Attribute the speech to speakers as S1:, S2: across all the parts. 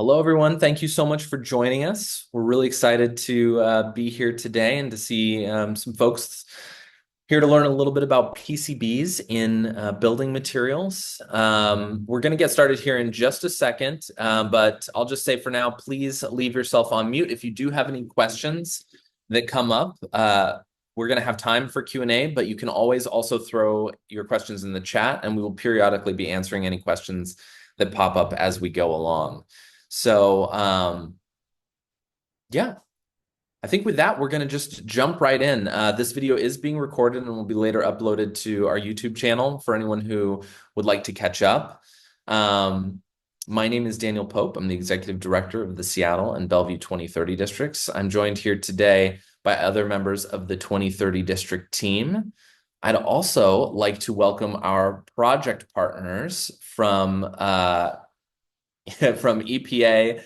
S1: Hello, everyone. Thank you so much for joining us. We're really excited to be here today and to see some folks here to learn a little bit about PCBs in building materials. We're going to get started here in just a second, but I'll just say for now, please leave yourself on mute. If you do have any questions that come up, we're going to have time for Q&A, but you can always also throw your questions in the chat, and we will periodically be answering any questions that pop up as we go along. So, yeah, I think with that, we're going to just jump right in. This video is being recorded and will be later uploaded to our YouTube channel for anyone who would like to catch up. My name is Daniel Pope. I'm the Executive Director of the Seattle and Bellevue 2030 districts. I'm joined here today by other members of the 2030 district team. I'd also like to welcome our project partners from EPA,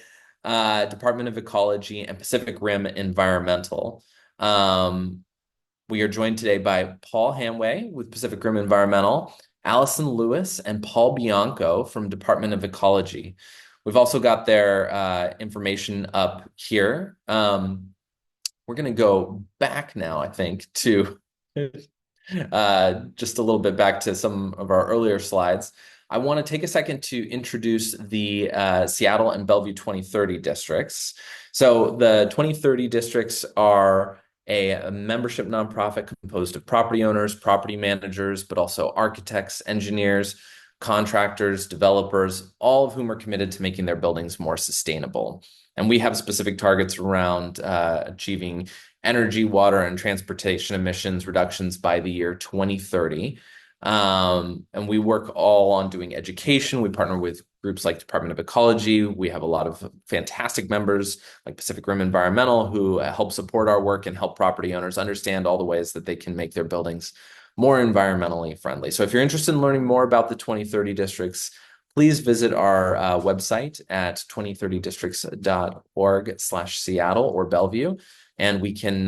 S1: Department of Ecology, and Pacific Rim Environmental. We are joined today by Paul Hamway with Pacific Rim Environmental, Allison Lewis, and Paul Bianco from Department of Ecology. We've also got their information up here. We're going to go back now, I think, to just a little bit back to some of our earlier slides. I want to take a second to introduce the Seattle and Bellevue 2030 districts. So the 2030 districts are a membership nonprofit composed of property owners, property managers, but also architects, engineers, contractors, developers, all of whom are committed to making their buildings more sustainable. And we have specific targets around achieving energy, water, and transportation emissions reductions by the year 2030. And we work all on doing education. We partner with groups like Department of Ecology. We have a lot of fantastic members like Pacific Rim Environmental who help support our work and help property owners understand all the ways that they can make their buildings more environmentally friendly. So if you're interested in learning more about the 2030 districts, please visit our website at 2030districts.org/Seattle or Bellevue, and we can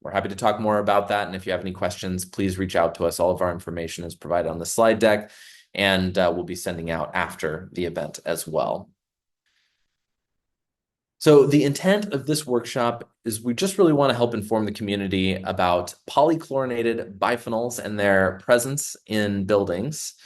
S1: we're happy to talk more about that. And if you have any questions, please reach out to us. All of our information is provided on the slide deck, and we'll be sending out after the event as well. So the intent of this workshop is we just really want to help inform the community about polychlorinated biphenyls and their presence in buildings.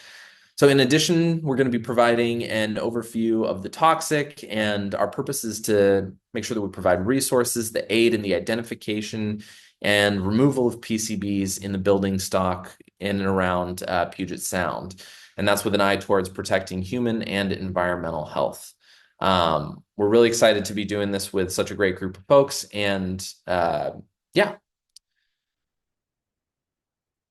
S1: So in addition, we're going to be providing an overview of the toxic, and our purpose is to make sure that we provide resources that aid in the identification and removal of PCBs in the building stock in and around Puget Sound. And that's with an eye towards protecting human and environmental health. We're really excited to be doing this with such a great group of folks. And yeah.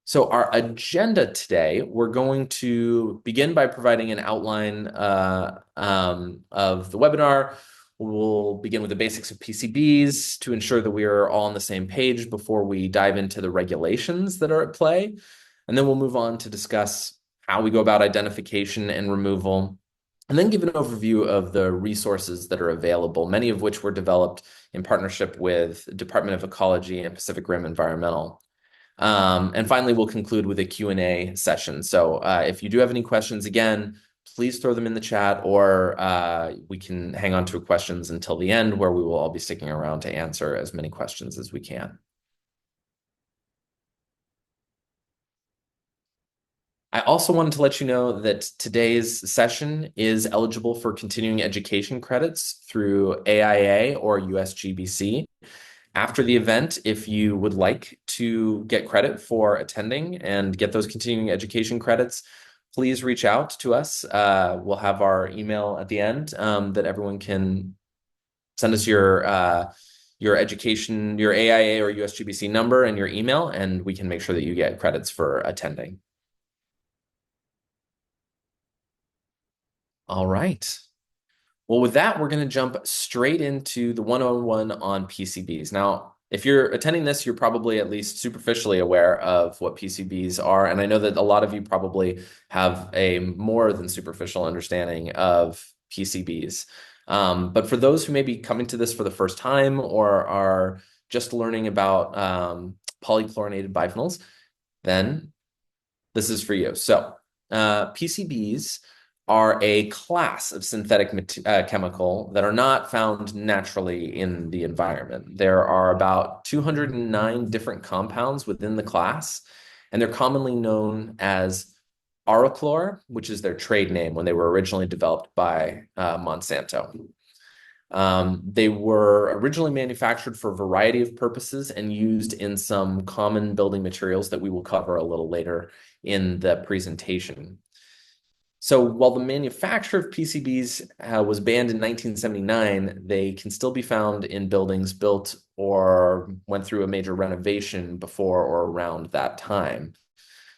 S1: So our agenda today, we're going to begin by providing an outline of the webinar. We'll begin with the basics of PCBs to ensure that we are all on the same page before we dive into the regulations that are at play. And then we'll move on to discuss how we go about identification and removal, and then give an overview of the resources that are available, many of which were developed in partnership with Department of Ecology and Pacific Rim Environmental. And finally, we'll conclude with a Q&A session. So if you do have any questions, again, please throw them in the chat, or we can hang on to questions until the end, where we will all be sticking around to answer as many questions as we can. I also wanted to let you know that today's session is eligible for continuing education credits through AIA or USGBC. After the event, if you would like to get credit for attending and get those continuing education credits, please reach out to us. We'll have our email at the end that everyone can send us your education, your AIA or USGBC number and your email, and we can make sure that you get credits for attending. All right. Well, with that, we're going to jump straight into the 101 on PCBs. Now, if you're attending this, you're probably at least superficially aware of what PCBs are. And I know that a lot of you probably have a more than superficial understanding of PCBs. But for those who may be coming to this for the first time or are just learning about polychlorinated biphenyls, then this is for you. So PCBs are a class of synthetic chemical that are not found naturally in the environment. There are about 209 different compounds within the class, and they're commonly known as Aurochlor, which is their trade name when they were originally developed by Monsanto. They were originally manufactured for a variety of purposes and used in some common building materials that we will cover a little later in the presentation. So while the manufacture of PCBs was banned in 1979, they can still be found in buildings built or went through a major renovation before or around that time.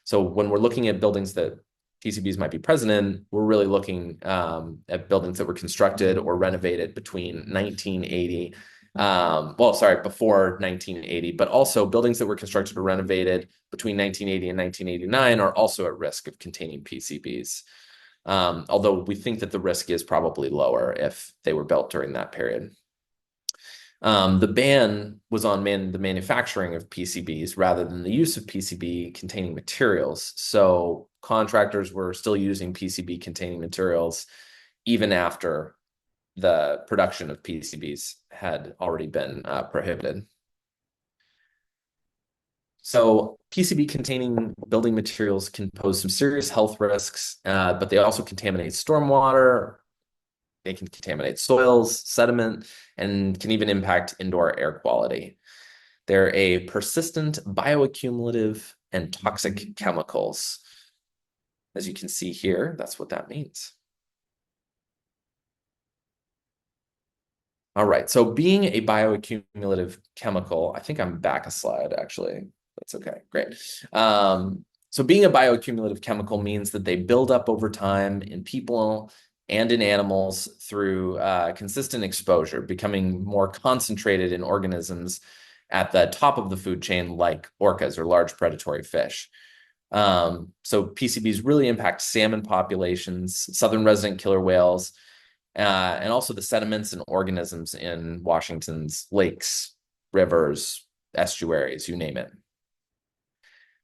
S1: So when we're looking at buildings that PCBs might be present in, we're really looking at buildings that were constructed or renovated between 1980, before 1980, but also buildings that were constructed or renovated between 1980 and 1989 are also at risk of containing PCBs. Although we think that the risk is probably lower if they were built during that period. The ban was on the manufacturing of PCBs rather than the use of PCB containing materials. So contractors were still using PCB containing materials even after the production of PCBs had already been prohibited. So PCB containing building materials can pose some serious health risks, but they also contaminate stormwater. They can contaminate soils, sediment, and can even impact indoor air quality. They're a persistent, bioaccumulative, and toxic chemicals. As you can see here, that's what that means. All right, so being a bioaccumulative chemical, I think I'm back a slide, actually. That's okay, great. So being a bioaccumulative chemical means that they build up over time in people and in animals through consistent exposure, becoming more concentrated in organisms at the top of the food chain, like orcas or large predatory fish. So PCBs really impact salmon populations, southern resident killer whales, and also the sediments and organisms in Washington's lakes, rivers, estuaries, you name it.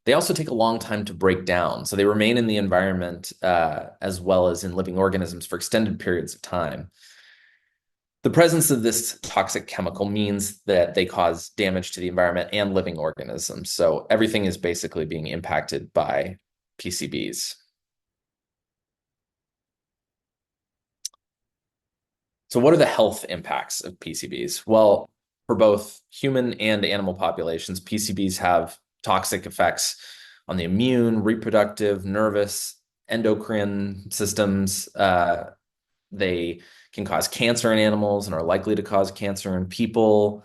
S1: They also take a long time to break down, so they remain in the environment as well as in living organisms for extended periods of time. The presence of this toxic chemical means that they cause damage to the environment and living organisms. So everything is basically being impacted by PCBs. So what are the health impacts of PCBs? Well, for both human and animal populations, PCBs have toxic effects on the immune, reproductive, nervous, endocrine systems. They can cause cancer in animals and are likely to cause cancer in people.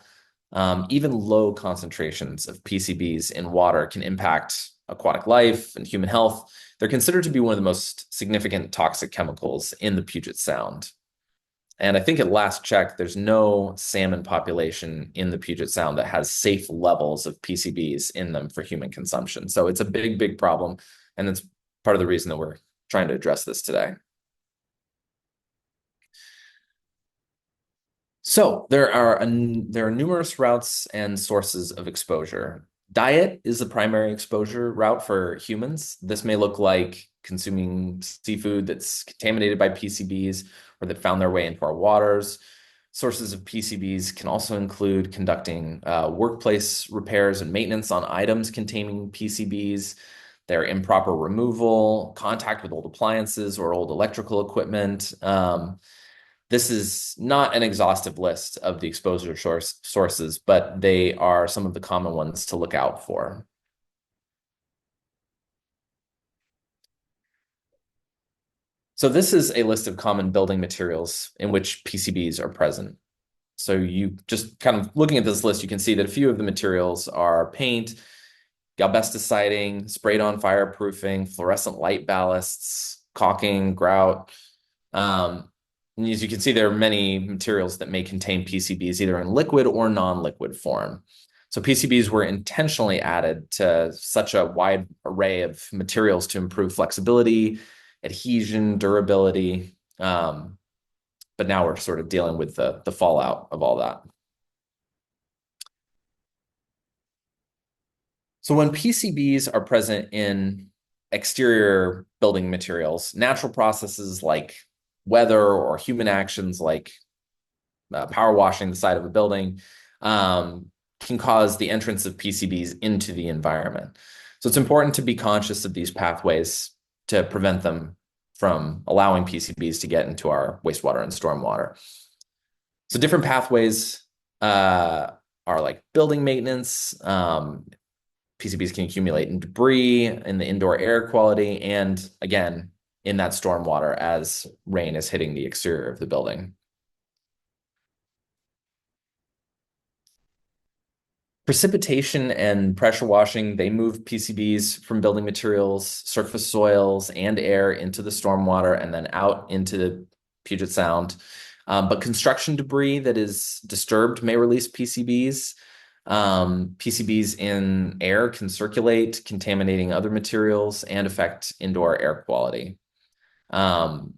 S1: Even low concentrations of PCBs in water can impact aquatic life and human health. They're considered to be one of the most significant toxic chemicals in the Puget Sound. And I think at last check, there's no salmon population in the Puget Sound that has safe levels of PCBs in them for human consumption. So it's a big, big problem. And it's part of the reason that we're trying to address this today. So there are numerous routes and sources of exposure. Diet is the primary exposure route for humans. This may look like consuming seafood that's contaminated by PCBs or that found their way into our waters. Sources of PCBs can also include conducting workplace repairs and maintenance on items containing PCBs, their improper removal, contact with old appliances or old electrical equipment. This is not an exhaustive list of the exposure sources, but they are some of the common ones to look out for. So this is a list of common building materials in which PCBs are present. So you just kind of looking at this list, you can see that a few of the materials are paint, galveston siding, sprayed on fireproofing, fluorescent light ballasts, caulking, grout. And as you can see, there are many materials that may contain PCBs either in liquid or non-liquid form. So PCBs were intentionally added to such a wide array of materials to improve flexibility, adhesion, durability. But now we're sort of dealing with the fallout of all that. So when PCBs are present in exterior building materials, natural processes like weather or human actions like power washing the side of a building can cause the entrance of PCBs into the environment. So it's important to be conscious of these pathways to prevent them from allowing PCBs to get into our wastewater and stormwater. So different pathways are like building maintenance. PCBs can accumulate in debris, in the indoor air quality, and again, in that stormwater as rain is hitting the exterior of the building. Precipitation and pressure washing, they move PCBs from building materials, surface soils, and air into the stormwater and then out into the Puget Sound. But construction debris that is disturbed may release PCBs. PCBs in air can circulate, contaminating other materials and affect indoor air quality. And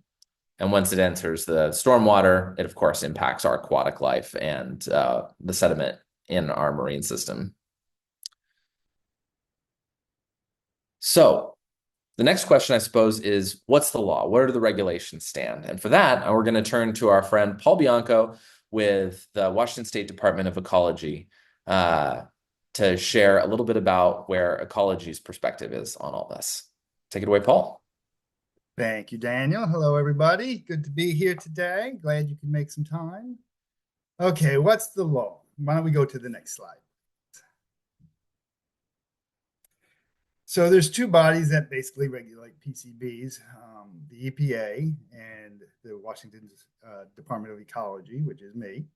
S1: once it enters the stormwater, it of course impacts our aquatic life and the sediment in our marine system. So the next question, I suppose, is what's the law? Where do the regulations stand? And for that, we're going to turn to our friend Paul Bianco with the Washington State Department of Ecology to share a little bit about where ecology's perspective is on all this. Take it away, Paul.
S2: Thank you, Daniel. Hello, everybody. Good to be here today. Glad you can make some time. Okay, what's the law? Why don't we go to the next slide? So there's two bodies that basically regulate PCBs, the EPA and the Washington Department of Ecology, which is me.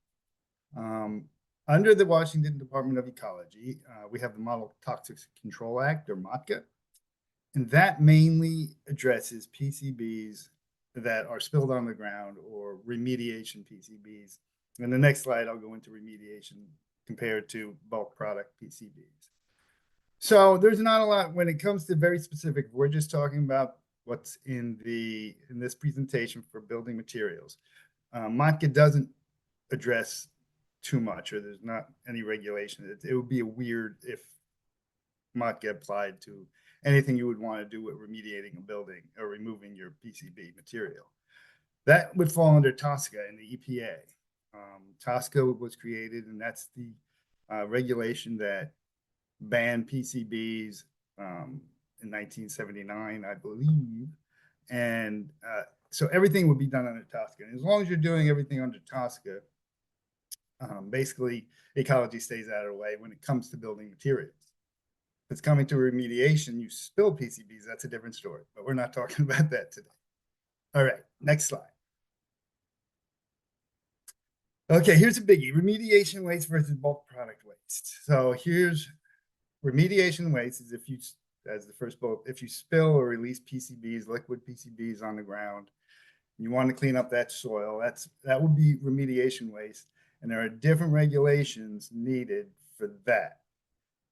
S2: Under the Washington Department of Ecology, we have the Model Toxics Control Act, or MOTCA, and that mainly addresses PCBs that are spilled on the ground or remediation PCBs. In the next slide, I'll go into remediation compared to bulk product PCBs. So there's not a lot when it comes to very specific. We're just talking about what's in this presentation for building materials. MOTCA doesn't address too much, or there's not any regulation. It would be weird if MOTCA applied to anything you would want to do with remediating a building or removing your PCB material. That would fall under TSCA and the EPA. TSCA was created, and that's the regulation that banned PCBs in 1979, I believe. And so everything would be done under TSCA. And as long as you're doing everything under TSCA, basically ecology stays out of the way when it comes to building materials. If it's coming to remediation, you spill PCBs, that's a different story. But we're not talking about that today. All right, next slide. Okay, here's a biggie: remediation waste versus bulk product waste. So here's remediation waste is if you, as the first bullet, if you spill or release PCBs, liquid PCBs on the ground, you want to clean up that soil, that would be remediation waste. And there are different regulations needed for that.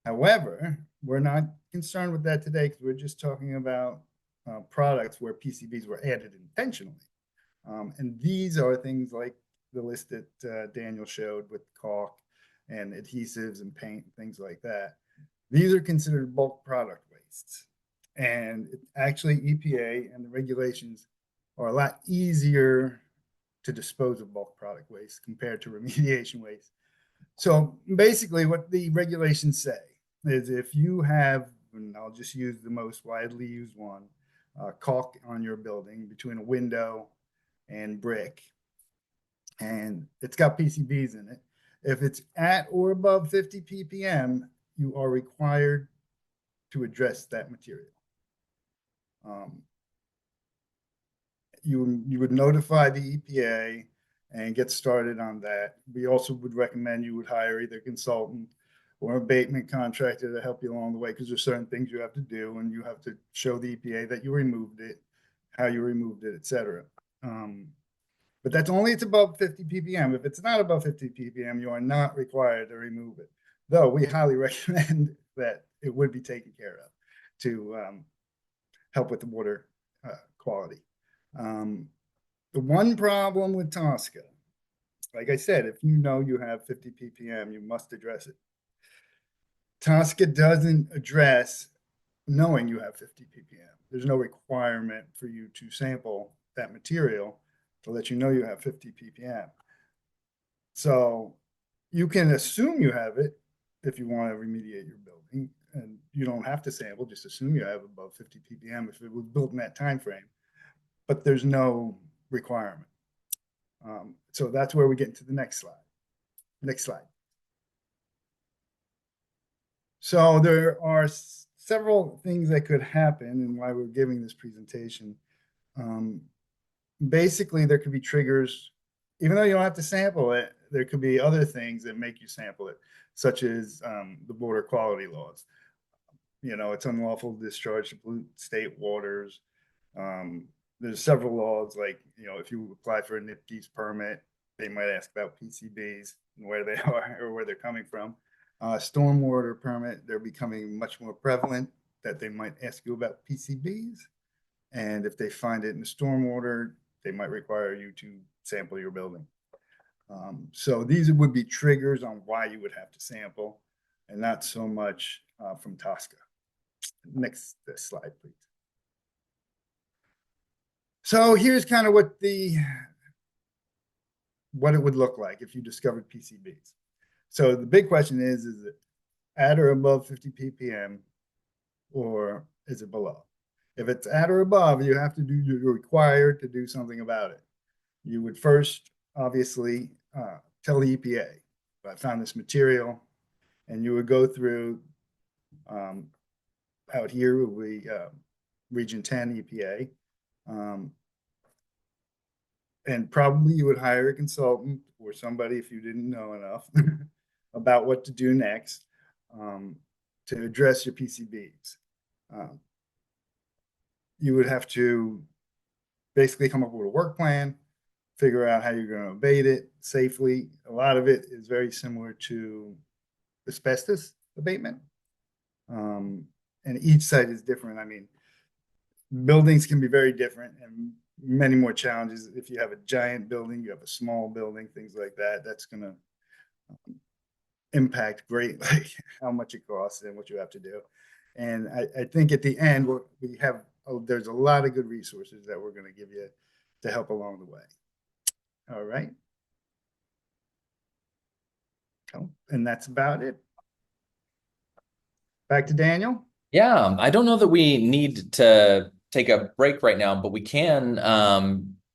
S2: However, we're not concerned with that today because we're just talking about products where PCBs were added intentionally. And these are things like the list that Daniel showed with caulk and adhesives and paint and things like that. These are considered bulk product wastes. And actually EPA and the regulations are a lot easier to dispose of bulk product waste compared to remediation waste. So basically what the regulations say is if you have, and I'll just use the most widely used one, caulk on your building between a window and brick, and it's got PCBs in it, if it's at or above 50 ppm, you are required to address that material. You would notify the EPA and get started on that. We also would recommend you would hire either a consultant or abatement contractor to help you along the way, because there's certain things you have to do and you have to show the EPA that you removed it, how you removed it, etc. But that's only it's above 50 ppm. If it's not above 50 ppm, you are not required to remove it, though we highly recommend that it would be taken care of to help with the water quality. The one problem with TSCA, like I said, if you know you have 50 ppm, you must address it. TSCA doesn't address knowing you have 50 ppm. there's no requirement for you to sample that material to let you know you have 50 ppm. So you can assume you have it if you want to remediate your building, and you don't have to sample, just assume you have above 50 ppm if it was built in that time frame, but there's no requirement. So that's where we get into the next slide. Next slide. So there are several things that could happen and why we're giving this presentation. Basically, there could be triggers, even though you don't have to sample it, there could be other things that make you sample it, such as the border quality laws. It's unlawful to discharge to pollute state waters. There's several laws, like, if you apply for a NIPD's permit, they might ask about PCBs and where they are or where they're coming from. Stormwater permit, they're becoming much more prevalent that they might ask you about PCBs. And if they find it in the stormwater, they might require you to sample your building. So these would be triggers on why you would have to sample, and not so much from TSCA. Next slide, please. So here's kind of what it would look like if you discovered PCBs. So the big question is it at or above 50 ppm, or is it below? If it's at or above, you're required to do something about it. You would first, obviously, tell the EPA, I found this material, and you would go through, out here would be Region 10 EPA, and probably you would hire a consultant or somebody, if you didn't know enough, about what to do next to address your PCBs. You would have to basically come up with a work plan, figure out how you're going to abate it safely. A lot of it is very similar to asbestos abatement. And each site is different. I mean, buildings can be very different and many more challenges. If you have a giant building, you have a small building, things like that, that's going to impact greatly how much it costs and what you have to do. And I think at the end, there's a lot of good resources that we're going to give you to help along the way. All right. Oh, and that's about it. Back to Daniel.
S1: Yeah, I don't know that we need to take a break right now, but we can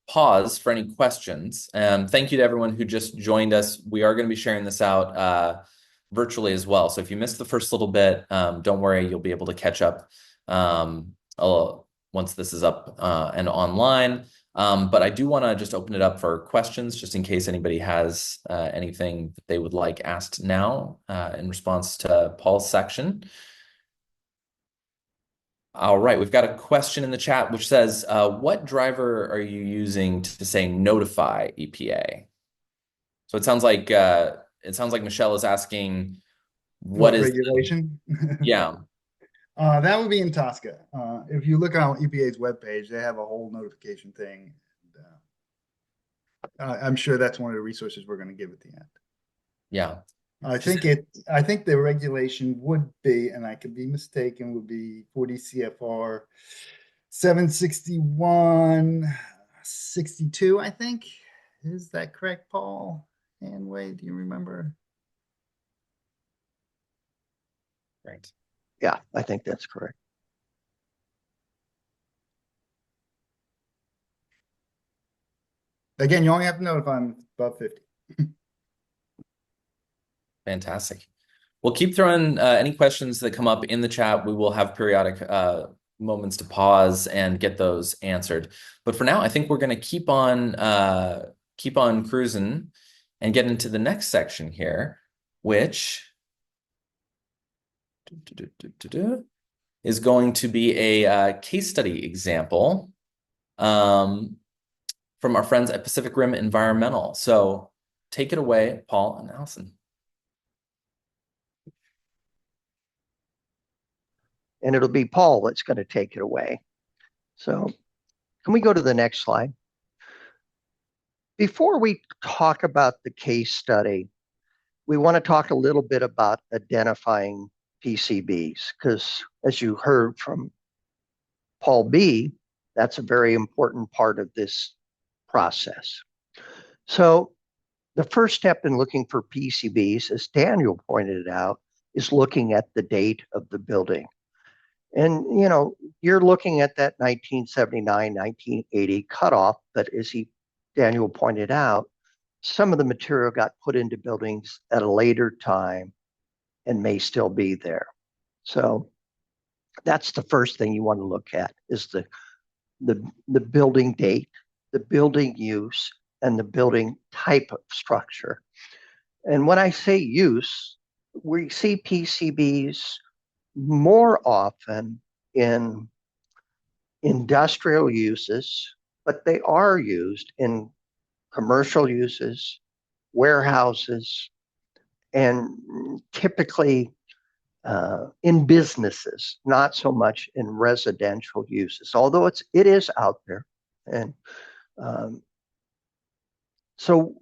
S1: pause for any questions. Thank you to everyone who just joined us. We are going to be sharing this out virtually as well. So if you missed the first little bit, don't worry, you'll be able to catch up once this is up and online. But I do want to just open it up for questions, just in case anybody has anything that they would like asked now in response to Paul's section. All right, we've got a question in the chat which says, what driver are you using to say notify EPA? So it sounds like Michelle is asking
S2: what is regulation?
S1: Yeah.
S2: That would be in TSCA. If you look on EPA's webpage, they have a whole notification thing. I'm sure that's one of the resources we're going to give at the end.
S1: Yeah.
S2: I think the regulation would be, and I could be mistaken, would be 40 CFR 761/62, I think. Is that correct, Paul? Hanway, do you remember?
S1: Right.
S3: Yeah, I think that's correct.
S2: Again, you only have to know if I'm above 50.
S1: Fantastic. We'll keep throwing any questions that come up in the chat. We will have periodic moments to pause and get those answered. But for now, I think we're going to keep on cruising and get into the next section here, which is going to be a case study example from our friends at Pacific Rim Environmental. So take it away, Paul and Allison.
S3: And it'll be Paul that's going to take it away. So can we go to the next slide? Before we talk about the case study, we want to talk a little bit about identifying PCBs, because as you heard from Paul B, that's a very important part of this process. So the first step in looking for PCBs, as Daniel pointed out, is looking at the date of the building. And, you're looking at that 1979, 1980 cutoff, but as Daniel pointed out, some of the material got put into buildings at a later time and may still be there. So that's the first thing you want to look at is the building date, the building use, and the building type of structure. And when I say use, we see PCBs more often in industrial uses, but they are used in commercial uses, warehouses, and typically in businesses, not so much in residential uses, although it is out there. And so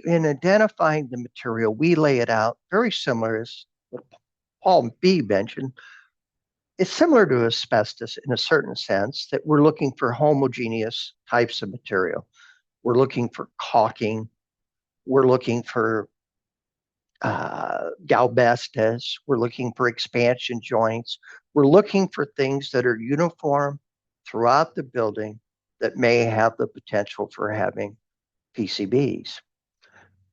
S3: in identifying the material, we lay it out very similar as what Paul B mentioned. It's similar to asbestos in a certain sense that we're looking for homogeneous types of material. We're looking for caulking. We're looking for galbestos. We're looking for expansion joints. We're looking for things that are uniform throughout the building that may have the potential for having PCBs.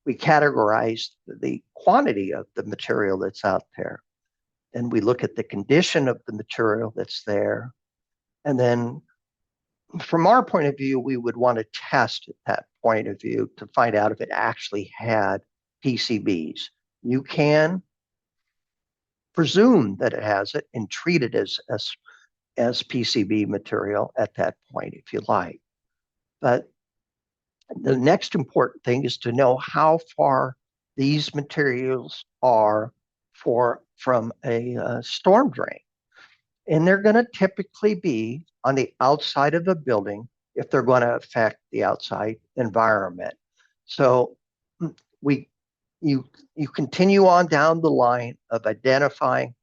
S3: We categorize the quantity of the material that's out there. And we look at the condition of the material that's there. And then from our point of view, we would want to test at that point of view to find out if it actually had PCBs. You can presume that it has it and treat it as PCB material at that point, if you like. But the next important thing is to know how far these materials are from a storm drain. And they're going to typically be on the outside of a building if they're going to affect the outside environment. So you continue on down the line of identifying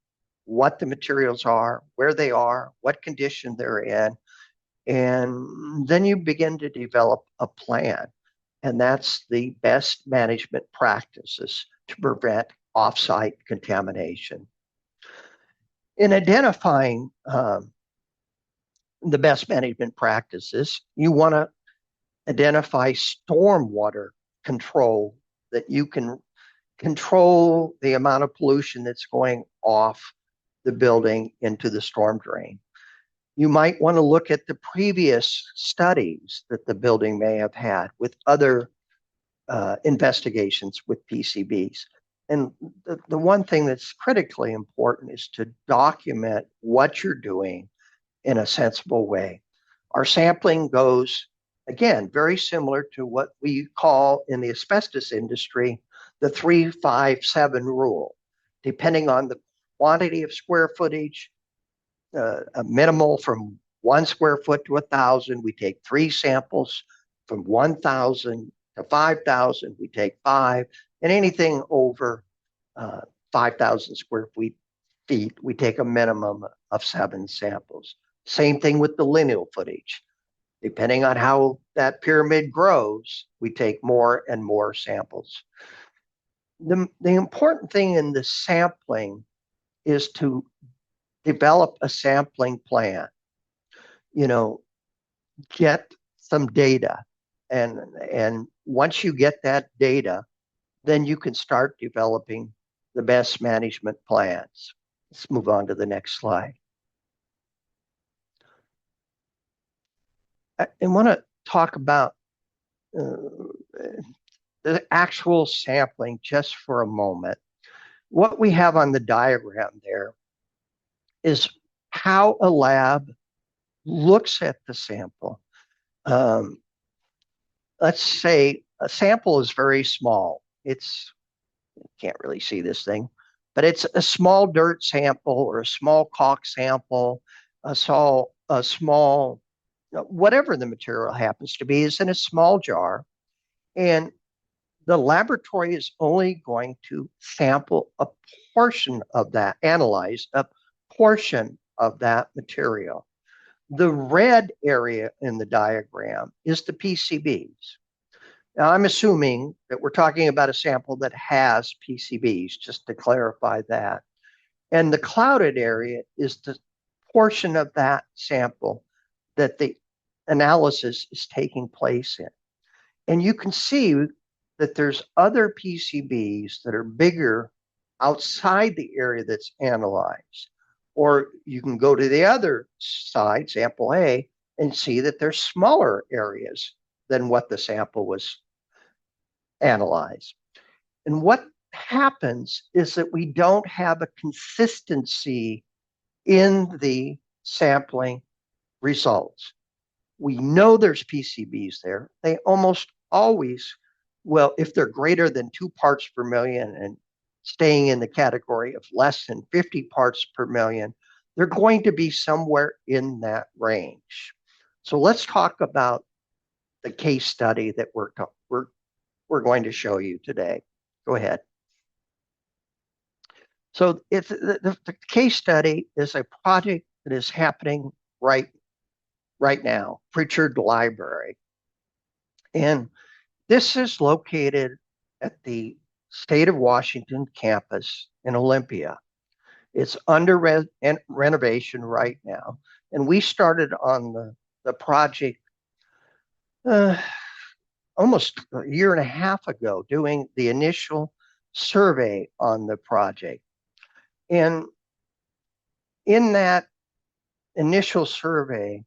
S3: what the materials are, where they are, what condition they're in, and then you begin to develop a plan. And that's the best management practices to prevent offsite contamination. In identifying the best management practices, you want to identify stormwater control, that you can control the amount of pollution that's going off the building into the storm drain. You might want to look at the previous studies that the building may have had with other investigations with PCBs. And the one thing that's critically important is to document what you're doing in a sensible way. Our sampling goes, again, very similar to what we call in the asbestos industry, the 3-5-7 rule. Depending on the quantity of square footage, a minimal from 1 square foot to 1,000, we take 3 samples. From 1,000 to 5,000, we take 5. And anything over 5,000 square feet, we take a minimum of 7 samples. Same thing with the lineal footage. Depending on how that pyramid grows, we take more and more samples. The important thing in the sampling is to develop a sampling plan. Get some data. And once you get that data, then you can start developing the best management plans. Let's move on to the next slide. I want to talk about the actual sampling just for a moment. What we have on the diagram there is how a lab looks at the sample. Let's say a sample is very small. Can't really see this thing, but it's a small dirt sample or a small caulk sample, a small, whatever the material happens to be, is in a small jar. And the laboratory is only going to sample a portion of that, analyze a portion of that material. The red area in the diagram is the PCBs. Now, I'm assuming that we're talking about a sample that has PCBs, just to clarify that. And the clouded area is the portion of that sample that the analysis is taking place in. And you can see that there's other PCBs that are bigger outside the area that's analyzed. Or you can go to the other side, sample A, and see that there's smaller areas than what the sample was analyzed. And what happens is that we don't have a consistency in the sampling results. We know there's PCBs there. They almost always, well, if they're greater than 2 parts per million and staying in the category of less than 50 parts per million, they're going to be somewhere in that range. So let's talk about the case study that we're going to show you today. Go ahead. So it's the case study is a project that is happening right now, Pritchard Library. And this is located at the State of Washington campus in Olympia. It's under renovation right now. And we started on the project almost a year and a half ago, doing the initial survey on the project. And in that initial survey,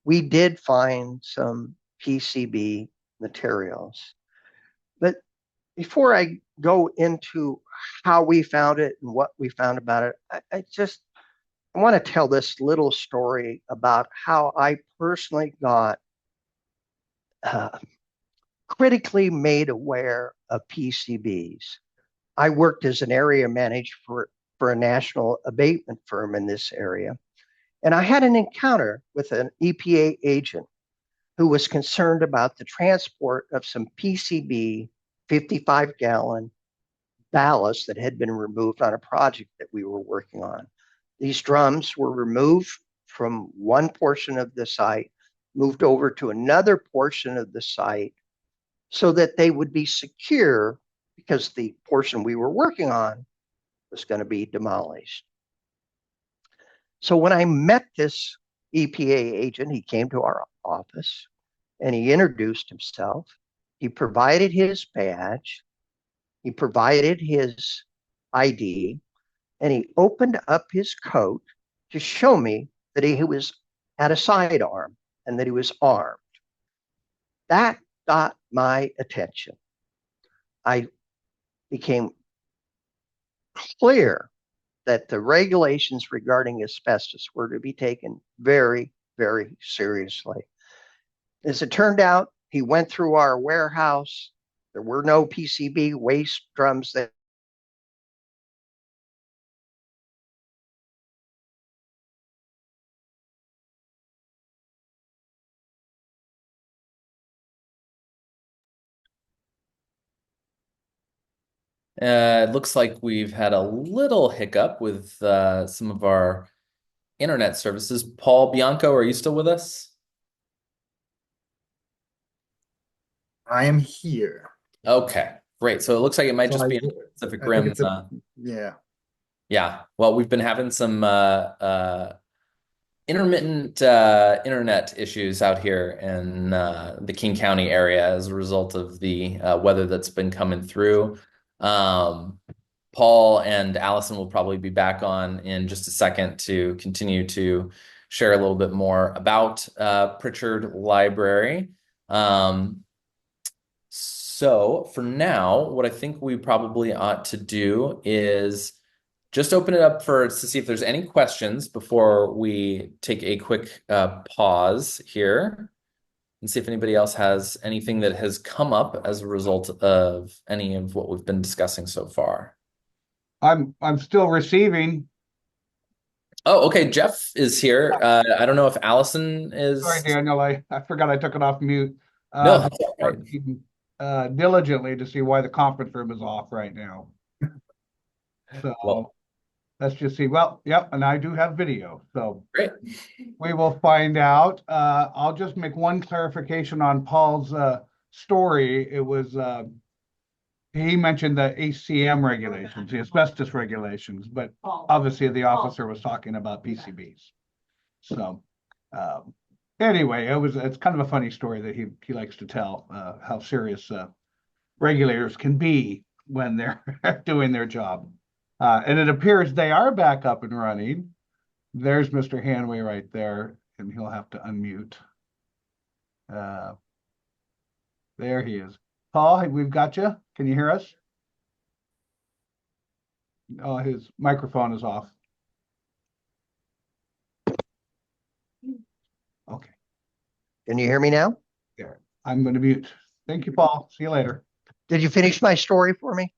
S3: we did find some PCB materials. But before I go into how we found it and what we found about it, I want to tell this little story about how I personally got critically made aware of PCBs. I worked as an area manager for a national abatement firm in this area. And I had an encounter with an EPA agent who was concerned about the transport of some PCB 55-gallon ballast that had been removed on a project that we were working on. These drums were removed from one portion of the site, moved over to another portion of the site so that they would be secure because the portion we were working on was going to be demolished. So when I met this EPA agent, he came to our office and he introduced himself. He provided his badge. He provided his ID, and he opened up his coat to show me that he was at a sidearm and that he was armed. That got my attention. I became clear that the regulations regarding asbestos were to be taken very, very seriously. As it turned out, he went through our warehouse. There were no PCB waste drums there.
S1: It looks like we've had a little hiccup with some of our internet services. Paul Bianco, are you still with us?
S2: I am here.
S1: Okay, great. So it looks like it might
S2: So
S1: just be in Pacific
S2: I think
S1: Rim.
S2: it's a, yeah.
S1: Yeah. Well, we've been having some intermittent internet issues out here in the King County area as a result of the weather that's been coming through. Paul and Allison will probably be back on in just a second to continue to share a little bit more about Pritchard Library. So for now, what I think we probably ought to do is just open it up to see if there's any questions before we take a quick pause here and see if anybody else has anything that has come up as a result of any of what we've been discussing so far.
S4: I'm still receiving.
S1: Oh, okay. Jeff is here. I don't know if Allison is.
S4: Sorry, Daniel. I forgot I took it off mute.
S1: No, that's all right.
S4: Working diligently to see why the conference room is off right now. So
S1: Well,
S4: Let's just see. Well, yep, and I do have video, so
S1: Great.
S4: we will find out. I'll just make one clarification on Paul's story. It was he mentioned the ACM regulations, the asbestos regulations, but obviously the officer was talking about PCBs. So anyway, it's kind of a funny story that he likes to tell, how serious regulators can be when they're doing their job. And it appears they are back up and running. There's Mr. Hanway right there, and he'll have to unmute. There he is. Paul, we've got you. Can you hear us? Oh, his microphone is off. Okay,
S3: Can you hear me now?
S4: there. I'm going to mute. Thank you, Paul. See you later.
S3: Did you finish my story for me?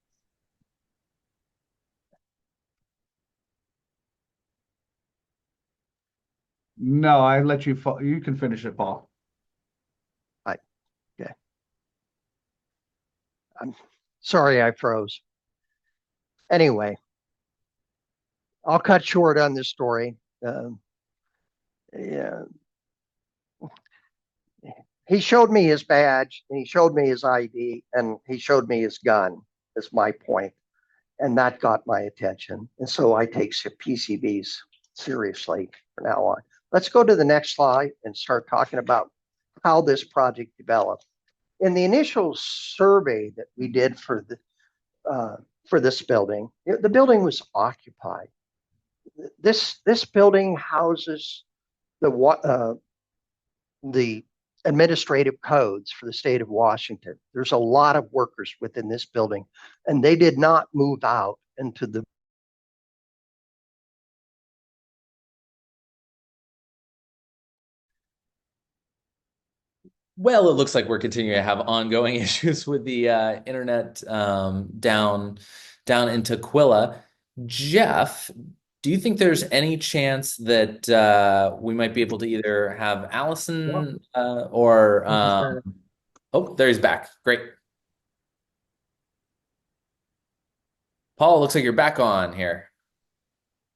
S4: No, I let you. You can finish it, Paul.
S3: Okay. I'm sorry I froze. Anyway, I'll cut short on this story. Yeah, he showed me his badge, and he showed me his ID, and he showed me his gun. Is my point, and that got my attention. And so I take PCBs seriously from now on. Let's go to the next slide and start talking about how this project developed. In the initial survey that we did for this building, the building was occupied. This building houses the administrative codes for the state of Washington. There's a lot of workers within this building, and they did not move out into the
S1: Well, it looks like we're continuing to have ongoing issues with the internet down in Tukwila. Jeff, do you think there's any chance that we might be able to either have Allison or oh, there he's back. Great. Paul, looks like you're back on here.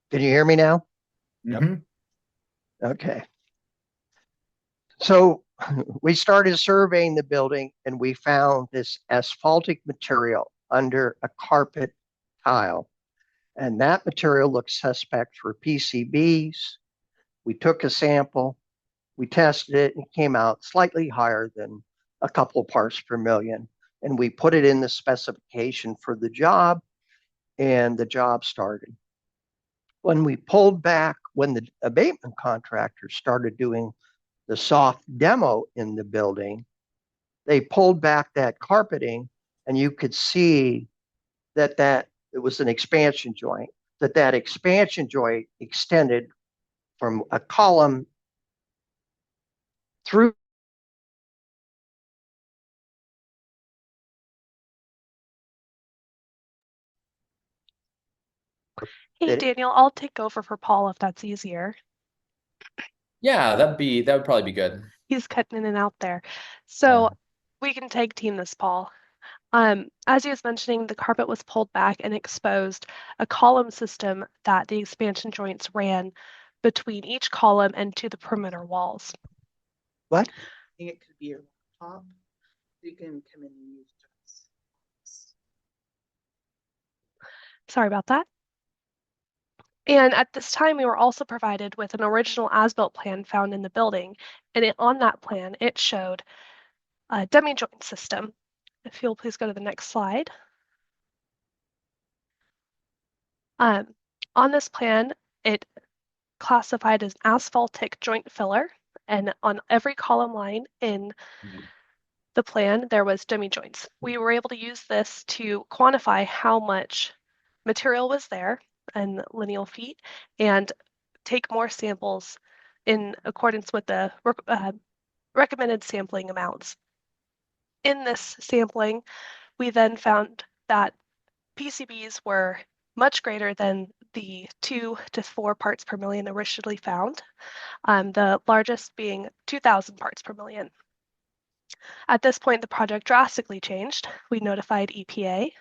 S3: Can you hear me now?
S2: Mhm.
S3: Okay. So we started surveying the building, and we found this asphaltic material under a carpet tile. And that material looked suspect for PCBs. We took a sample, we tested it, and it came out slightly higher than a couple parts per million. And we put it in the specification for the job, and the job started. When we pulled back, when the abatement contractor started doing the soft demo in the building, they pulled back that carpeting, and you could see that it was an expansion joint, that expansion joint extended from a column through.
S5: Hey, Daniel, I'll take over for Paul if that's easier.
S1: Yeah, that would probably be good.
S5: He's cutting in and out there. So we can tag team this, Paul. As he was mentioning, the carpet was pulled back and exposed a column system that the expansion joints ran between each column and to the perimeter walls.
S3: What?
S6: It could be your laptop. You can come in and use this.
S5: Sorry about that. And at this time, we were also provided with an original as-built plan found in the building. And on that plan, it showed a demi-joint system. If you'll please go to the next slide. On this plan, it classified as asphaltic joint filler. And on every column line in the plan, there was demi-joints. We were able to use this to quantify how much material was there in lineal feet and take more samples in accordance with the recommended sampling amounts. In this sampling, we then found that PCBs were much greater than the 2 to 4 parts per million originally found, the largest being 2,000 parts per million. At this point, the project drastically changed. We notified EPA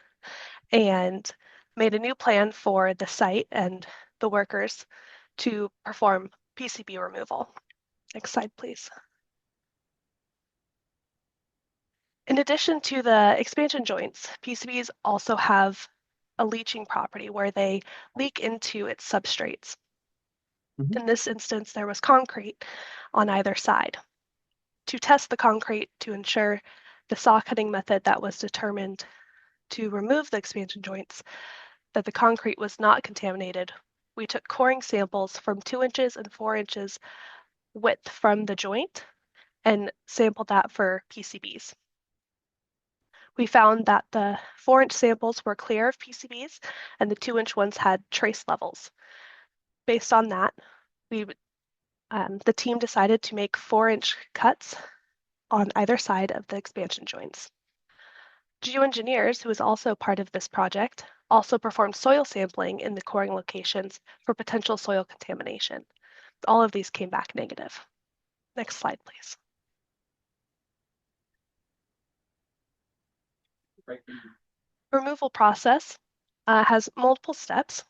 S5: and made a new plan for the site and the workers to perform PCB removal. Next slide, please. In addition to the expansion joints, PCBs also have a leaching property where they leak into its substrates. In this instance, there was concrete on either side. To test the concrete to ensure the saw cutting method that was determined to remove the expansion joints, that the concrete was not contaminated, we took coring samples from 2 inches and 4 inches width from the joint and sampled that for PCBs. We found that the 4-inch samples were clear of PCBs and the 2-inch ones had trace levels. Based on that, the team decided to make 4-inch cuts on either side of the expansion joints. Geoengineers, who was also part of this project, also performed soil sampling in the coring locations for potential soil contamination. All of these came back negative. Next slide, please. Removal process has multiple steps.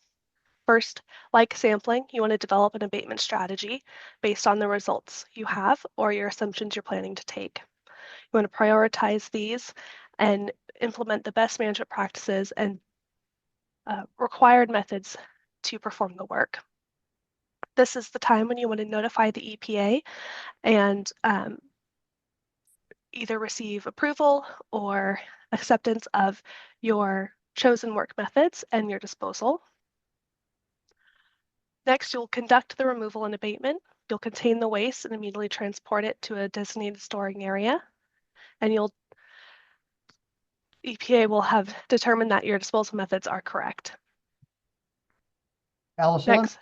S5: First, like sampling, you want to develop an abatement strategy based on the results you have or your assumptions you're planning to take. You want to prioritize these and implement the best management practices and required methods to perform the work. This is the time when you want to notify the EPA and either receive approval or acceptance of your chosen work methods and your disposal. Next, you'll conduct the removal and abatement. You'll contain the waste and immediately transport it to a designated storing area. And EPA will have determined that your disposal methods are correct.
S3: Allison,
S5: Next.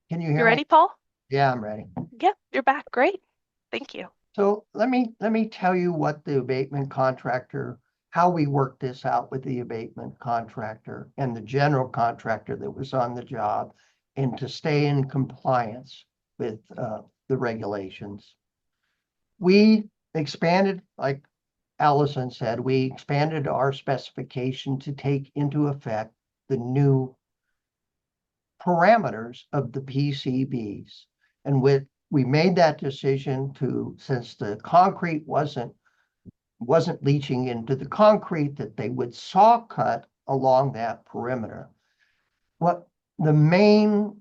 S3: can you hear
S5: You
S3: me?
S5: ready, Paul?
S3: Yeah, I'm ready.
S5: Yeah, you're back. Great. Thank you.
S3: So let me tell you what the abatement contractor, how we worked this out with the abatement contractor and the general contractor that was on the job, and to stay in compliance with the regulations. We expanded, like Allison said, we expanded our specification to take into effect the new parameters of the PCBs. And we made that decision since the concrete wasn't leaching into the concrete, that they would saw cut along that perimeter. What the main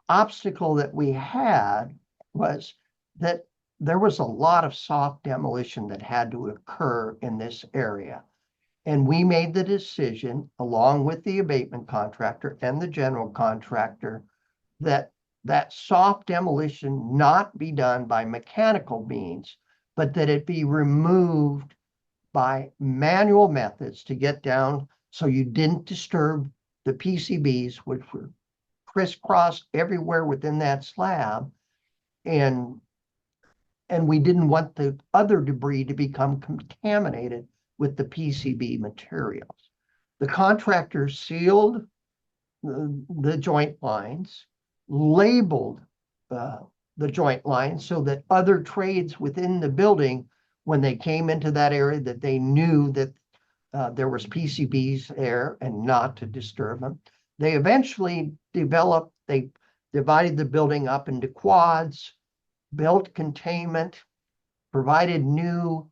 S3: obstacle that we had was that there was a lot of soft demolition that had to occur in this area. And we made the decision, along with the abatement contractor and the general contractor, that soft demolition not be done by mechanical means, but that it be removed by manual methods to get down so you didn't disturb the PCBs, which were crisscrossed everywhere within that slab. And we didn't want the other debris to become contaminated with the PCB materials. The contractor sealed the joint lines, labeled the joint lines so that other trades within the building, when they came into that area, that they knew that there was PCBs there and not to disturb them. They eventually they divided the building up into quads, built containment, provided new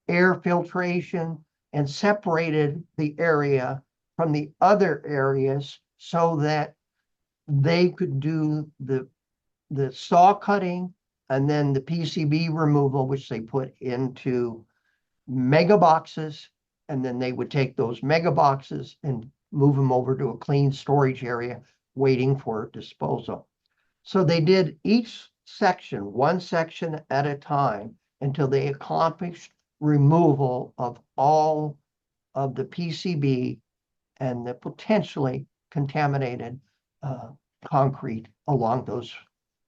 S3: air filtration, and separated the area from the other areas so that they could do the saw cutting and then the PCB removal, which they put into mega boxes. And then they would take those mega boxes and move them over to a clean storage area waiting for disposal. So they did each section, one section at a time, until they accomplished removal of all of the PCB and the potentially contaminated concrete along those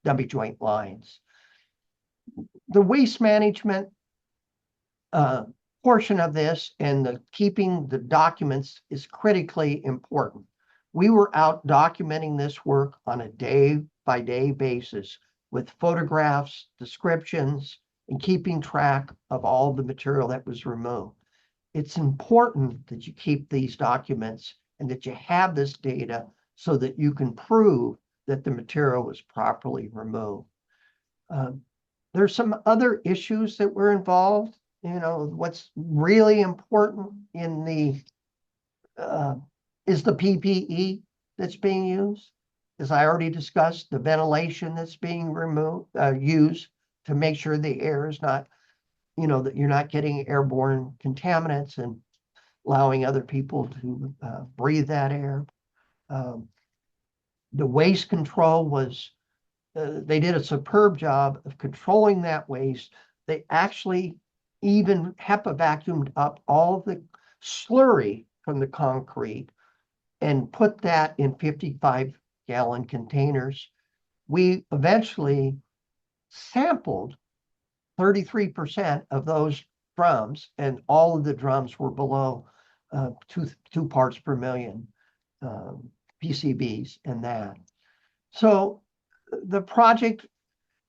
S3: dummy joint lines. The waste management portion of this and the keeping the documents is critically important. We were out documenting this work on a day-by-day basis with photographs, descriptions, and keeping track of all the material that was removed. It's important that you keep these documents and that you have this data so that you can prove that the material was properly removed. There's some other issues that were involved. You know, what's really important in the is the PPE that's being used. As I already discussed, the ventilation that's being used to make sure the air is not, you know, that you're not getting airborne contaminants and allowing other people to breathe that air. The waste control was, they did a superb job of controlling that waste. They actually even HEPA vacuumed up all the slurry from the concrete and put that in 55-gallon containers. We eventually sampled 33% of those drums, and all of the drums were below two parts per million PCBs in that. So the project,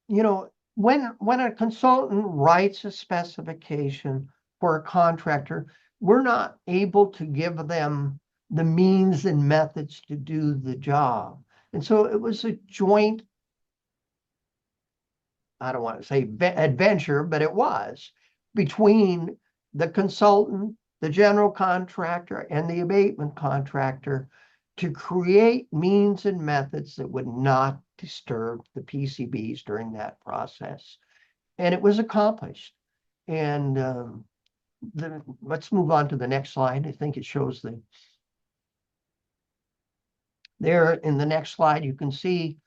S3: you know, when a consultant writes a specification for a contractor, we're not able to give them the means and methods to do the job. And so it was a joint, I don't want to say adventure, but it was between the consultant, the general contractor, and the abatement contractor to create means and methods that would not disturb the PCBs during that process. And it was accomplished. And let's move on to the next slide. I think it shows there in the next slide, you can see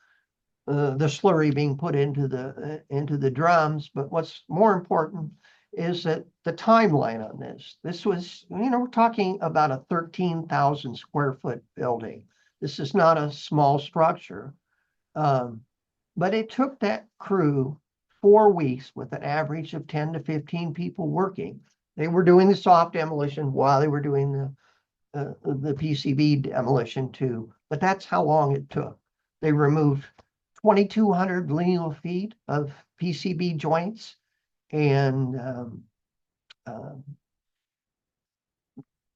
S3: the slurry being put into the drums. But what's more important is that the timeline on this. This was, you know, we're talking about a 13,000 square foot building. This is not a small structure. But it took that crew 4 weeks with an average of 10 to 15 people working. They were doing the soft demolition while they were doing the PCB demolition too. But that's how long it took. They removed 2,200 lineal feet of PCB joints and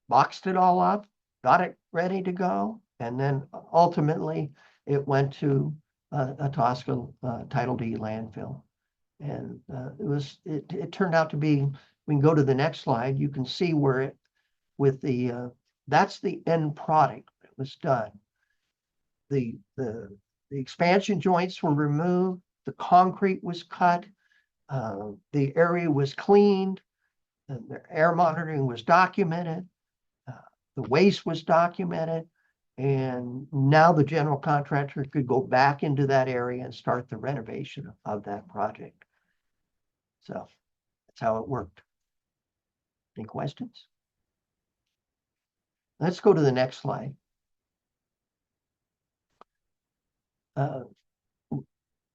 S3: boxed it all up, got it ready to go, and then ultimately it went to a Tosca Title D landfill. And it turned out to be, we can go to the next slide, you can see where it, with the, that's the end product that was done. The expansion joints were removed, the concrete was cut, the area was cleaned, and the air monitoring was documented, the waste was documented, and now the general contractor could go back into that area and start the renovation of that project. So that's how it worked. Any questions? Let's go to the next slide.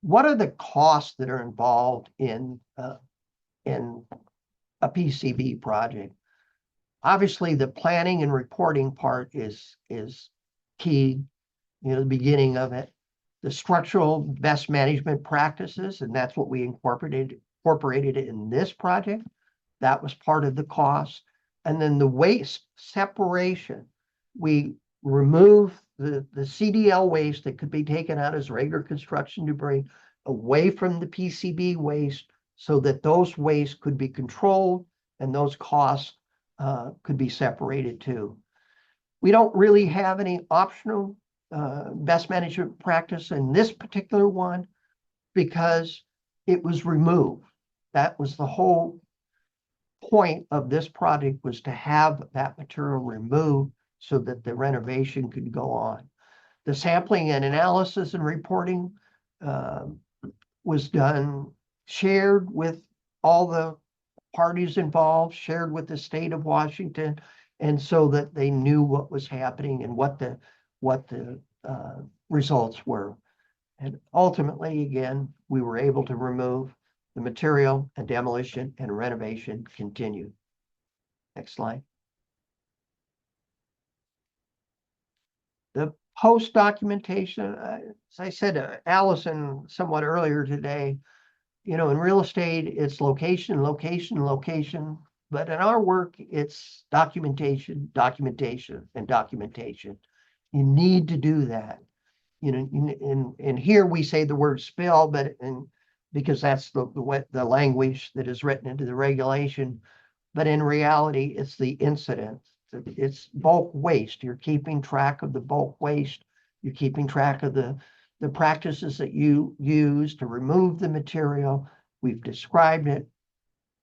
S3: What are the costs that are involved in a PCB project? Obviously, the planning and reporting part is key, you know, the beginning of it. The structural best management practices, and that's what we incorporated in this project. That was part of the cost. And then the waste separation. We remove the CDL waste that could be taken out as regular construction debris away from the PCB waste so that those wastes could be controlled and those costs could be separated too. We don't really have any optional best management practice in this particular one because it was removed. That was the whole point of this project, was to have that material removed so that the renovation could go on. The sampling and analysis and reporting was done, shared with all the parties involved, shared with the state of Washington, and so that they knew what was happening and what the results were. And ultimately, again, we were able to remove the material, and demolition and renovation continued. Next slide. The post documentation, as I said to Allison somewhat earlier today, you know, in real estate, it's location, location, location. But in our work, it's documentation, documentation, and documentation. You need to do that. You know, and here we say the word spill, but because that's the language that is written into the regulation. But in reality, it's the incident. It's bulk waste. You're keeping track of the bulk waste. You're keeping track of the practices that you use to remove the material. We've described it.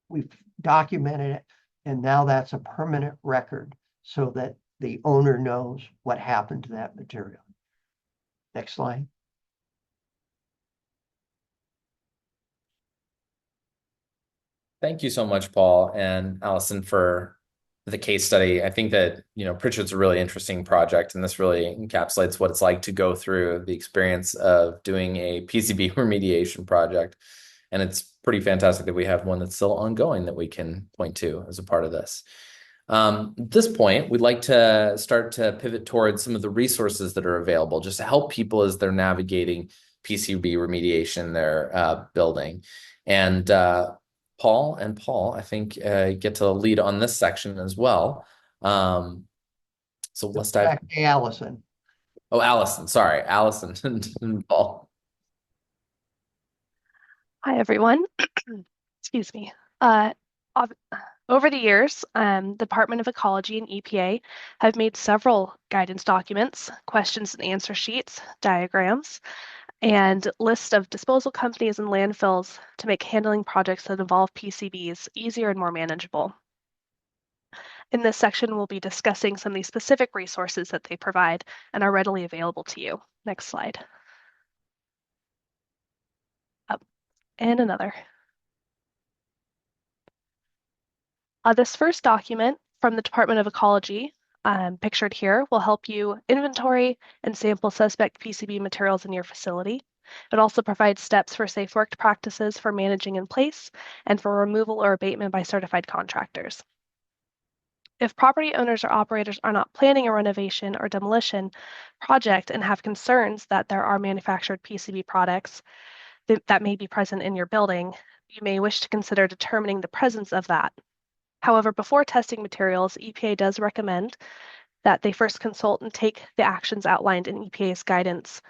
S3: We've documented it. And now that's a permanent record so that the owner knows what happened to that material. Next slide.
S1: Thank you so much, Paul and Allison, for the case study. I think that, Pritchard's a really interesting project, and this really encapsulates what it's like to go through the experience of doing a PCB remediation project. And it's pretty fantastic that we have one that's still ongoing that we can point to as a part of this. At this point, we'd like to start to pivot towards some of the resources that are available just to help people as they're navigating PCB remediation in their building. And Paul, I think, get to lead on this section as well. So let's dive.
S3: Back to Allison.
S1: Oh, Allison, sorry, Allison and Paul.
S5: Hi, everyone. Excuse me. Over the years, the Department of Ecology and EPA have made several guidance documents, questions and answer sheets, diagrams, and list of disposal companies and landfills to make handling projects that involve PCBs easier and more manageable. In this section, we'll be discussing some of the specific resources that they provide and are readily available to you. Next slide. Up and another. This first document from the Department of Ecology, pictured here, will help you inventory and sample suspect PCB materials in your facility. It also provides steps for safe work practices for managing in place and for removal or abatement by certified contractors. If property owners or operators are not planning a renovation or demolition project and have concerns that there are manufactured PCB products that may be present in your building, you may wish to consider determining the presence of that. However, before testing materials, EPA does recommend that they first consult and take the actions outlined in EPA's guidance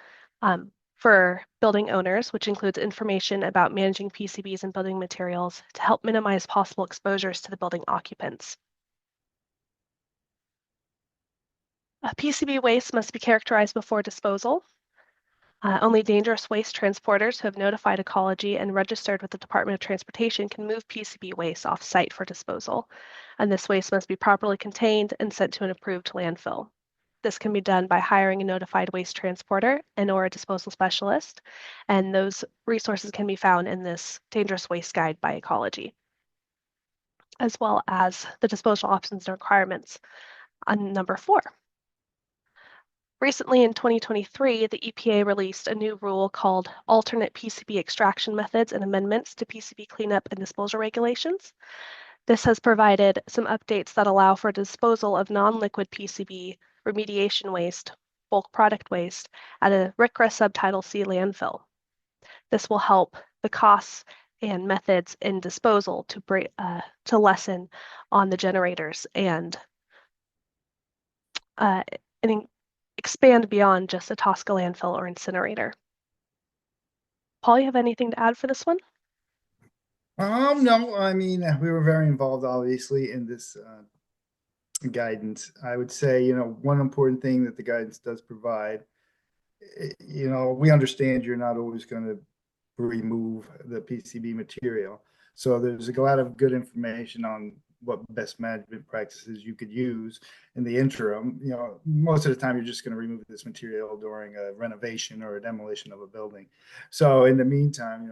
S5: for building owners, which includes information about managing PCBs and building materials to help minimize possible exposures to the building occupants. PCB waste must be characterized before disposal. Only dangerous waste transporters who have notified Ecology and registered with the Department of Transportation can move PCB waste off-site for disposal, and this waste must be properly contained and sent to an approved landfill. This can be done by hiring a notified waste transporter and/or a disposal specialist, and those resources can be found in this Dangerous Waste Guide by Ecology, as well as the disposal options and requirements on number 4. Recently, in 2023, the EPA released a new rule called Alternate PCB Extraction Methods and Amendments to PCB Cleanup and Disposal Regulations. This has provided some updates that allow for disposal of non-liquid PCB remediation waste, bulk product waste, at a RCRA Subtitle C landfill. This will help the costs and methods in disposal to lessen on the generators and expand beyond just a Tosca landfill or incinerator. Paul, you have anything to add for this one?
S2: No, I mean, we were very involved, obviously, in this guidance. I would say, one important thing that the guidance does provide, we understand you're not always going to remove the PCB material. So there's a lot of good information on what best management practices you could use in the interim. Most of the time you're just going to remove this material during a renovation or a demolition of a building. So in the meantime,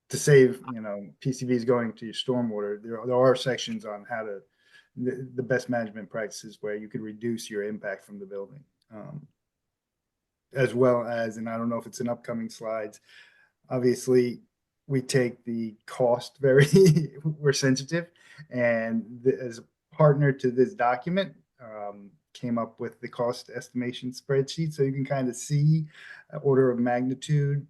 S2: to save, PCBs going to your stormwater, there are sections on how to, the best management practices where you could reduce your impact from the building. As well as, and I don't know if it's in upcoming slides, obviously we take the cost we're sensitive, and as a partner to this document, came up with the cost estimation spreadsheet, so you can kind of see order of magnitude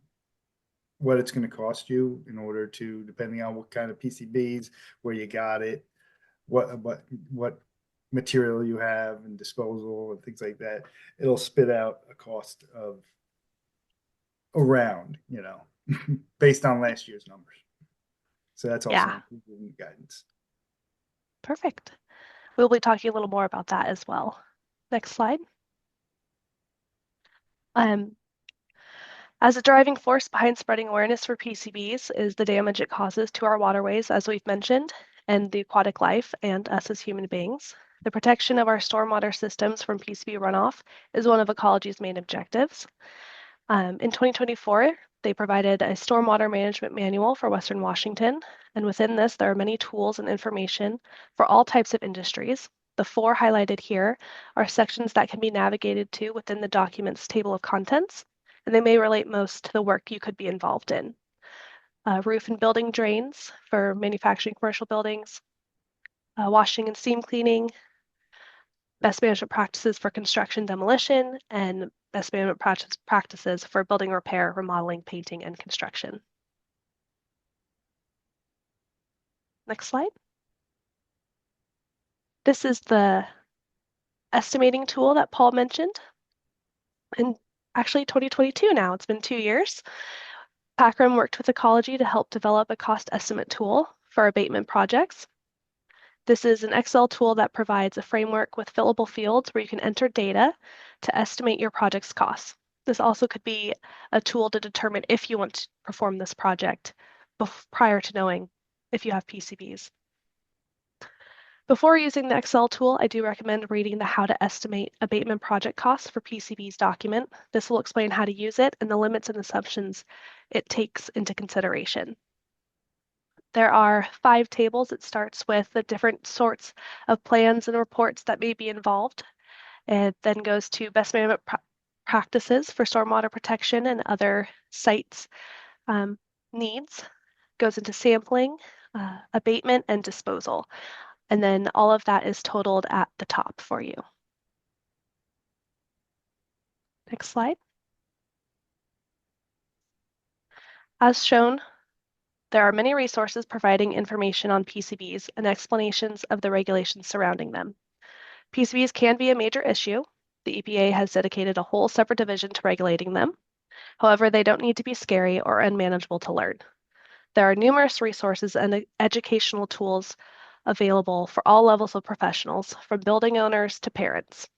S2: what it's going to cost you in order to, depending on what kind of PCBs, where you got it, what material you have and disposal and things like that, it'll spit out a cost of around, based on last year's numbers. So that's also
S5: Yeah,
S2: included in the guidance.
S5: perfect. We'll be talking a little more about that as well. Next slide. As a driving force behind spreading awareness for PCBs is the damage it causes to our waterways, as we've mentioned, and the aquatic life and us as human beings. The protection of our stormwater systems from PCB runoff is one of ecology's main objectives. In 2024, they provided a stormwater management manual for Western Washington, and within this, there are many tools and information for all types of industries. The 4 highlighted here are sections that can be navigated to within the document's table of contents, and they may relate most to the work you could be involved in. Roof and building drains for manufacturing commercial buildings, washing and steam cleaning, best management practices for construction demolition, and best management practices for building repair, remodeling, painting, and construction. Next slide. This is the estimating tool that Paul mentioned. And actually 2022 now, it's been 2 years. PACRM worked with Ecology to help develop a cost estimate tool for abatement projects. This is an Excel tool that provides a framework with fillable fields where you can enter data to estimate your project's costs. This also could be a tool to determine if you want to perform this project prior to knowing if you have PCBs. Before using the Excel tool, I do recommend reading the How to Estimate Abatement Project Costs for PCBs document. This will explain how to use it and the limits and assumptions it takes into consideration. There are 5 tables. It starts with the different sorts of plans and reports that may be involved. It then goes to best management practices for stormwater protection and other sites needs. Goes into sampling, abatement, and disposal. And then all of that is totaled at the top for you. Next slide. As shown, there are many resources providing information on PCBs and explanations of the regulations surrounding them. PCBs can be a major issue. The EPA has dedicated a whole separate division to regulating them. However, they don't need to be scary or unmanageable to learn. There are numerous resources and educational tools available for all levels of professionals, from building owners to parents.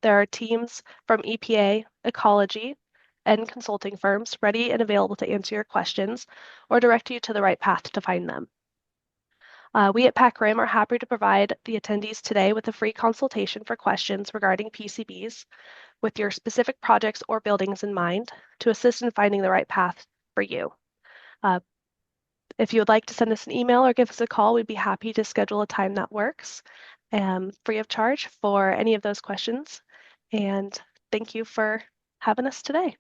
S5: There are teams from EPA, Ecology, and consulting firms ready and available to answer your questions or direct you to the right path to find them. We at PACRM are happy to provide the attendees today with a free consultation for questions regarding PCBs with your specific projects or buildings in mind to assist in finding the right path for you. If you would like to send us an email or give us a call, we'd be happy to schedule a time that works free of charge for any of those questions. And thank you for having us today.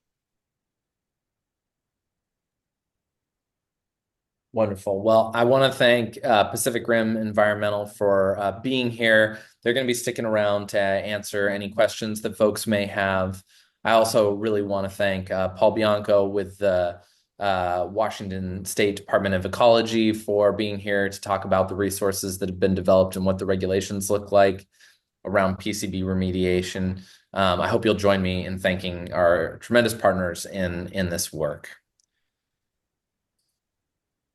S1: Wonderful. Well, I want to thank Pacific Rim Environmental for being here. They're going to be sticking around to answer any questions that folks may have. I also really want to thank Paul Bianco with the Washington State Department of Ecology for being here to talk about the resources that have been developed and what the regulations look like around PCB remediation. I hope you'll join me in thanking our tremendous partners in this work.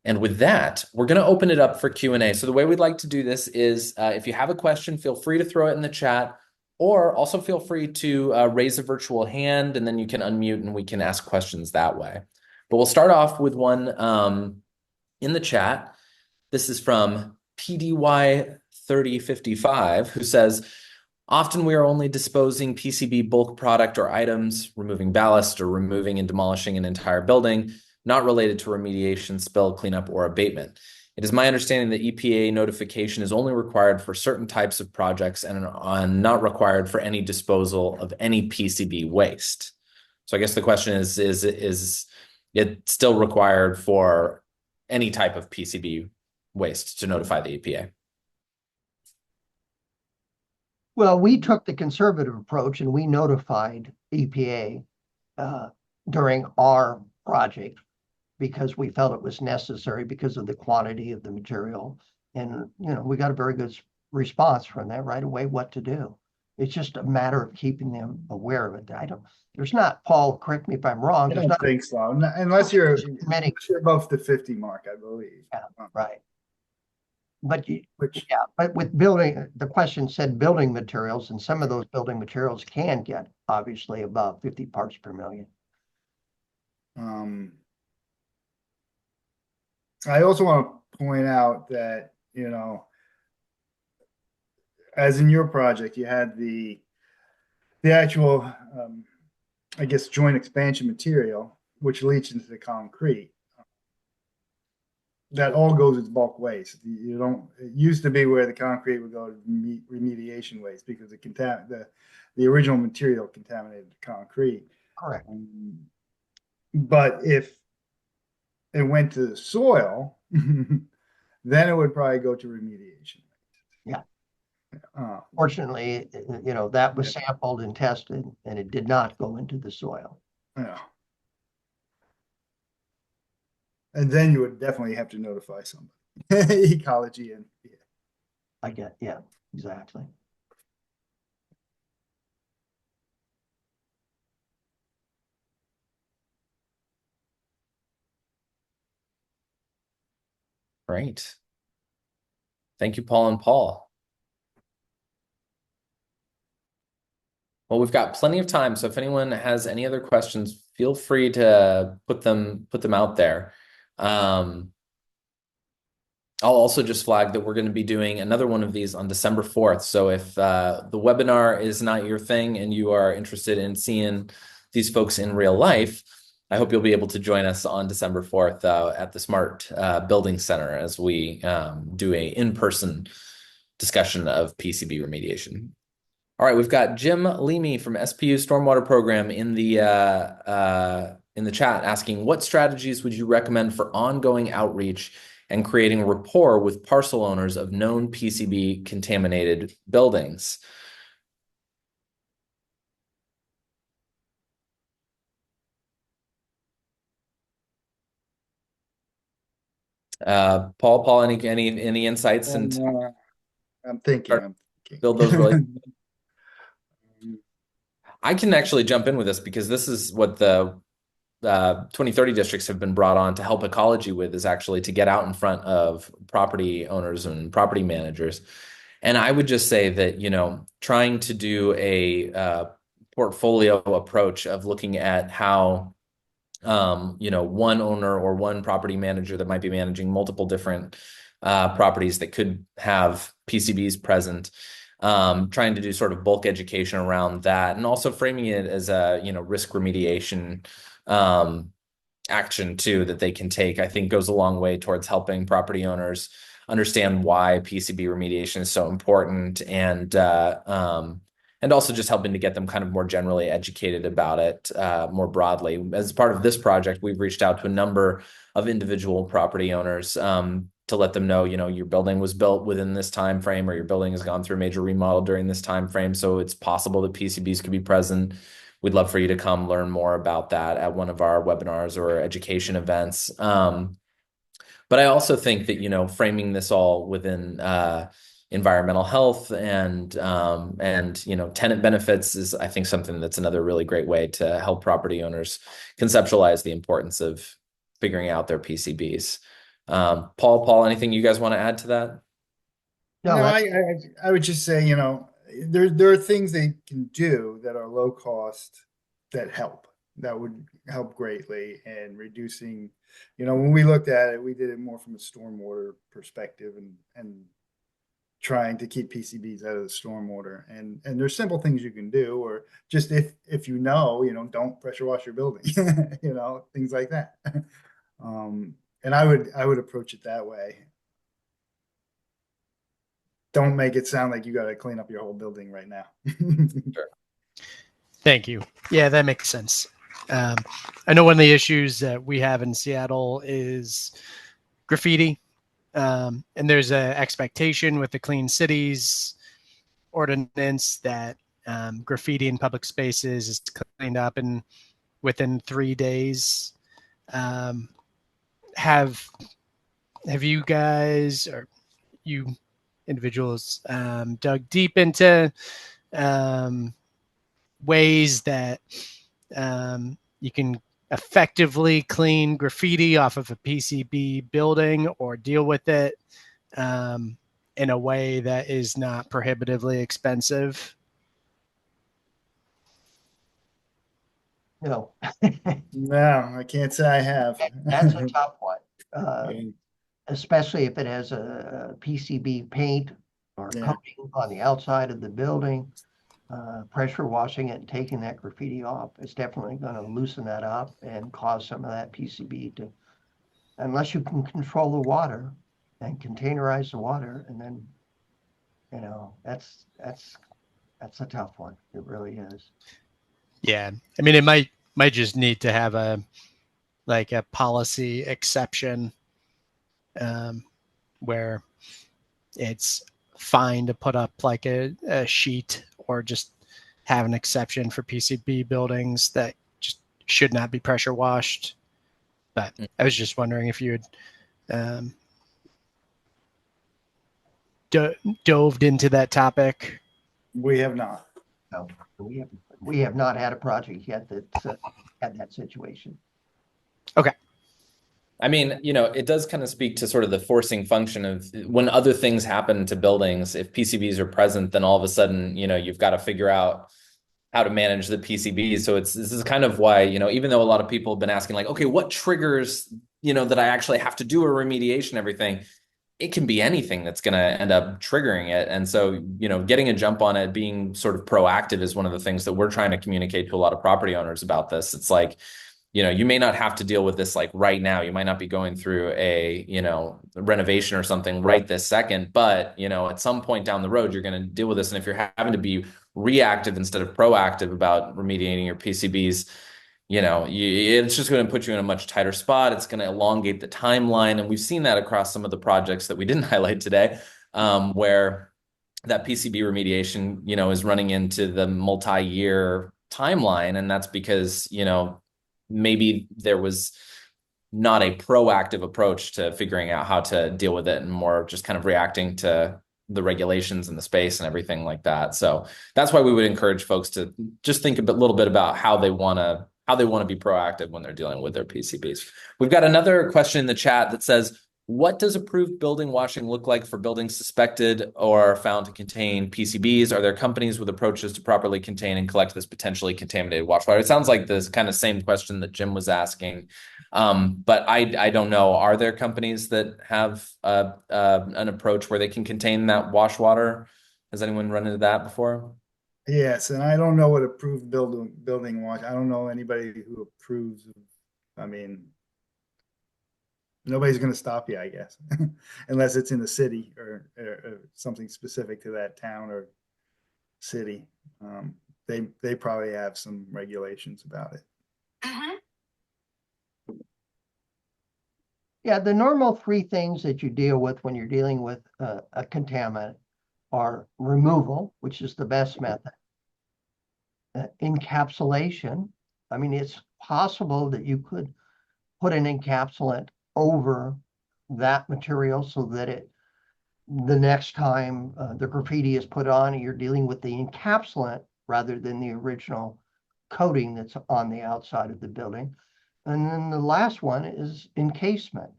S1: And with that, we're going to open it up for Q&A. So the way we'd like to do this is if you have a question, feel free to throw it in the chat, or also feel free to raise a virtual hand, and then you can unmute and we can ask questions that way. But we'll start off with one in the chat. This is from PDY3055, who says, often we are only disposing PCB bulk product or items, removing ballast or removing and demolishing an entire building, not related to remediation, spill, cleanup, or abatement. It is my understanding that EPA notification is only required for certain types of projects and not required for any disposal of any PCB waste. So I guess the question is it still required for any type of PCB waste to notify the EPA?
S3: Well, we took the conservative approach and we notified EPA during our project because we felt it was necessary because of the quantity of the material. And, we got a very good response from them right away what to do. It's just a matter of keeping them aware of it. There's not, Paul, correct me if I'm wrong,
S2: I
S3: there's
S2: don't
S3: not
S2: think so, unless you're
S3: many,
S2: above the 50 mark, I believe.
S3: right. But
S2: Which,
S3: yeah, but with building, the question said building materials, and some of those building materials can get obviously above 50 parts per million.
S2: I also want to point out that, as in your project, you had the actual, I guess, joint expansion material, which leaches into the concrete. That all goes as bulk waste. You don't. It used to be where the concrete would go to remediation waste because the original material contaminated the concrete.
S3: Correct.
S2: But if it went to the soil, then it would probably go to remediation.
S3: Yeah. Fortunately, that was sampled and tested, and it did not go into the soil.
S2: Yeah. And then you would definitely have to notify somebody. Ecology and
S3: Yeah, exactly.
S1: Great. Thank you, Paul and Paul. Well, we've got plenty of time, so if anyone has any other questions, feel free to put them out there. I'll also just flag that we're going to be doing another one of these on December 4th. So if the webinar is not your thing and you are interested in seeing these folks in real life, I hope you'll be able to join us on December 4th at the Smart Building Center as we do a in-person discussion of PCB remediation. All right, we've got Jim Leamy from SPU Stormwater Program in the chat asking, what strategies would you recommend for ongoing outreach and creating rapport with parcel owners of known PCB contaminated buildings? Paul, any insights into
S2: I'm thinking.
S1: build those relationships? I can actually jump in with this because this is what the 2030 districts have been brought on to help ecology with, is actually to get out in front of property owners and property managers. And I would just say that, trying to do a portfolio approach of looking at how, one owner or one property manager that might be managing multiple different properties that could have PCBs present, trying to do sort of bulk education around that, and also framing it as a, risk remediation action too that they can take, I think goes a long way towards helping property owners understand why PCB remediation is so important, and also just helping to get them kind of more generally educated about it more broadly. As part of this project, we've reached out to a number of individual property owners to let them know, your building was built within this time frame, or your building has gone through a major remodel during this time frame, so it's possible that PCBs could be present. We'd love for you to come learn more about that at one of our webinars or education events. But I also think that, framing this all within environmental health and tenant benefits is, I think, something that's another really great way to help property owners conceptualize the importance of figuring out their PCBs. Paul, anything you guys want to add to that?
S2: No, I would just say, there are things they can do that are low cost that would help greatly in reducing, when we looked at it, we did it more from a stormwater perspective and trying to keep PCBs out of the stormwater. And there's simple things you can do, or just if don't pressure wash your building, things like that. And I would approach it that way. Don't make it sound like you got to clean up your whole building right now.
S1: Sure.
S7: Thank you. Yeah, that makes sense. I know one of the issues that we have in Seattle is graffiti. And there's an expectation with the Clean Cities ordinance that graffiti in public spaces is cleaned up within 3 days. Have you guys, or you individuals dug deep into ways that you can effectively clean graffiti off of a PCB building or deal with it in a way that is not prohibitively expensive?
S3: No,
S2: No, I can't say I have.
S3: that's a tough one.
S2: Yeah.
S3: Especially if it has a PCB paint or
S2: Yeah.
S3: coating on the outside of the building. Pressure washing it and taking that graffiti off is definitely going to loosen that up and cause some of that PCB to, unless you can control the water and containerize the water, and then, that's a tough one. It really is.
S7: Yeah, I mean, it might just need to have a policy exception where it's fine to put up like a sheet or just have an exception for PCB buildings that just should not be pressure washed. But I was just wondering if you had dove into that topic.
S2: We have not.
S3: No, we have not had a project yet that's had that situation.
S7: Okay.
S1: I mean, it does kind of speak to sort of the forcing function of when other things happen to buildings. If PCBs are present, then all of a sudden, you've got to figure out how to manage the PCBs. So this is kind of why, even though a lot of people have been asking like, okay, what triggers, that I actually have to do a remediation, everything, it can be anything that's going to end up triggering it. And so, getting a jump on it, being sort of proactive is one of the things that we're trying to communicate to a lot of property owners about this. It's like, you may not have to deal with this like right now. You might not be going through a, renovation or something right this second, but, at some point down the road, you're going to deal with this. And if you're having to be reactive instead of proactive about remediating your PCBs, it's just going to put you in a much tighter spot. It's going to elongate the timeline. And we've seen that across some of the projects that we didn't highlight today, where that PCB remediation, is running into the multi-year timeline. And that's because, maybe there was not a proactive approach to figuring out how to deal with it and more just kind of reacting to the regulations and the space and everything like that. So that's why we would encourage folks to just think a little bit about how they want to be proactive when they're dealing with their PCBs. We've got another question in the chat that says, what does approved building washing look like for buildings suspected or found to contain PCBs? Are there companies with approaches to properly contain and collect this potentially contaminated wash water? It sounds like this kind of same question that Jim was asking, but I don't know. Are there companies that have an approach where they can contain that wash water? Has anyone run into that before?
S2: Yes, and I don't know what approved building wash. I don't know anybody who approves. I mean, nobody's going to stop you, I guess, unless it's in the city or something specific to that town or city. They probably have some regulations about it.
S3: Yeah, the normal three things that you deal with when you're dealing with a contaminant are removal, which is the best method. Encapsulation. I mean, it's possible that you could put an encapsulant over that material so that the next time the graffiti is put on, you're dealing with the encapsulant rather than the original coating that's on the outside of the building. And then the last one is encasement.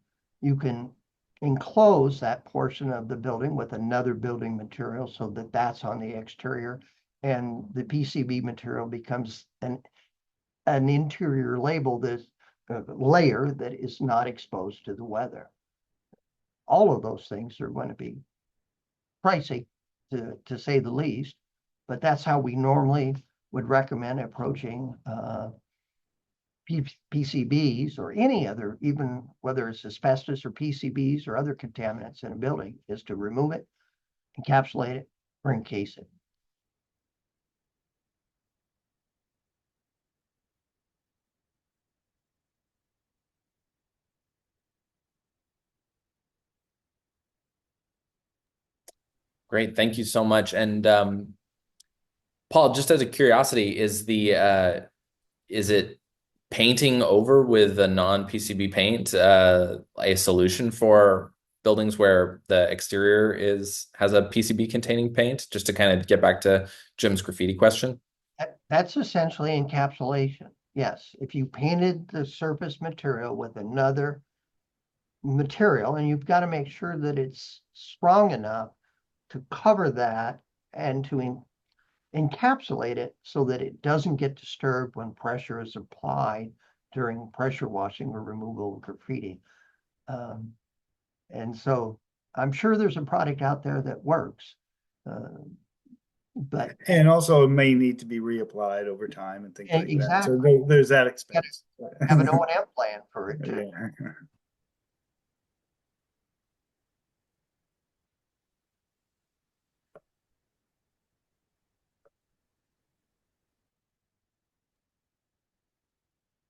S3: You can enclose that portion of the building with another building material so that that's on the exterior, and the PCB material becomes an interior layer that is not exposed to the weather. All of those things are going to be pricey, to say the least, but that's how we normally would recommend approaching PCBs or any other, even whether it's asbestos or PCBs or other contaminants in a building, is to remove it, encapsulate it, or encase it.
S1: Great. Thank you so much. And Paul, just as a curiosity, is it painting over with a non-PCB paint a solution for buildings where the exterior has a PCB containing paint, just to kind of get back to Jim's graffiti question?
S3: That's essentially encapsulation. Yes, if you painted the surface material with another material, and you've got to make sure that it's strong enough to cover that and to encapsulate it so that it doesn't get disturbed when pressure is applied during pressure washing or removal of graffiti. And so I'm sure there's a product out there that works. But
S2: And also it may need to be reapplied over time and things like that. So
S3: exactly.
S2: there's that expense.
S3: Have an O&M plan for it.
S2: Yeah.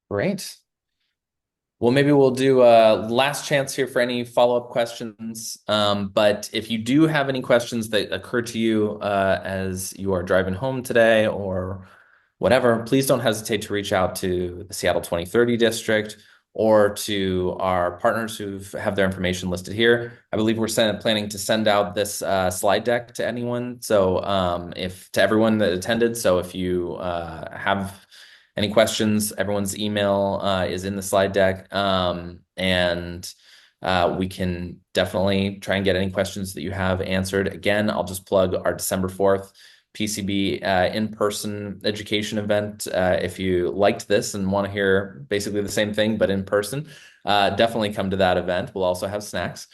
S1: Great. Well, maybe we'll do a last chance here for any follow-up questions. But if you do have any questions that occur to you as you are driving home today or whatever, please don't hesitate to reach out to the Seattle 2030 district or to our partners who have their information listed here. I believe we're planning to send out this slide deck to anyone. So to everyone that attended. So if you have any questions, everyone's email is in the slide deck. And we can definitely try and get any questions that you have answered. Again, I'll just plug our December 4th PCB in-person education event. If you liked this and want to hear basically the same thing, but in person, definitely come to that event. We'll also have snacks.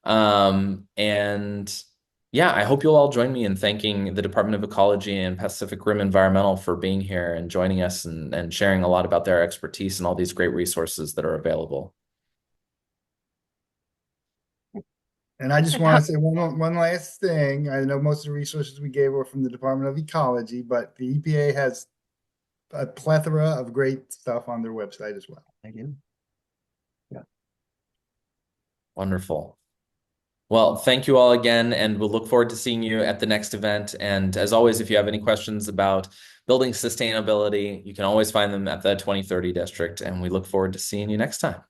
S1: And yeah, I hope you'll all join me in thanking the Department of Ecology and Pacific Rim Environmental for being here and joining us and sharing a lot about their expertise and all these great resources that are available.
S2: And I just want to say one last thing. I know most of the resources we gave were from the Department of Ecology, but the EPA has a plethora of great stuff on their website as well.
S3: Thank you. Yeah.
S1: Wonderful. Well, thank you all again, and we'll look forward to seeing you at the next event. And as always, if you have any questions about building sustainability, you can always find them at the 2030 district, and we look forward to seeing you next time.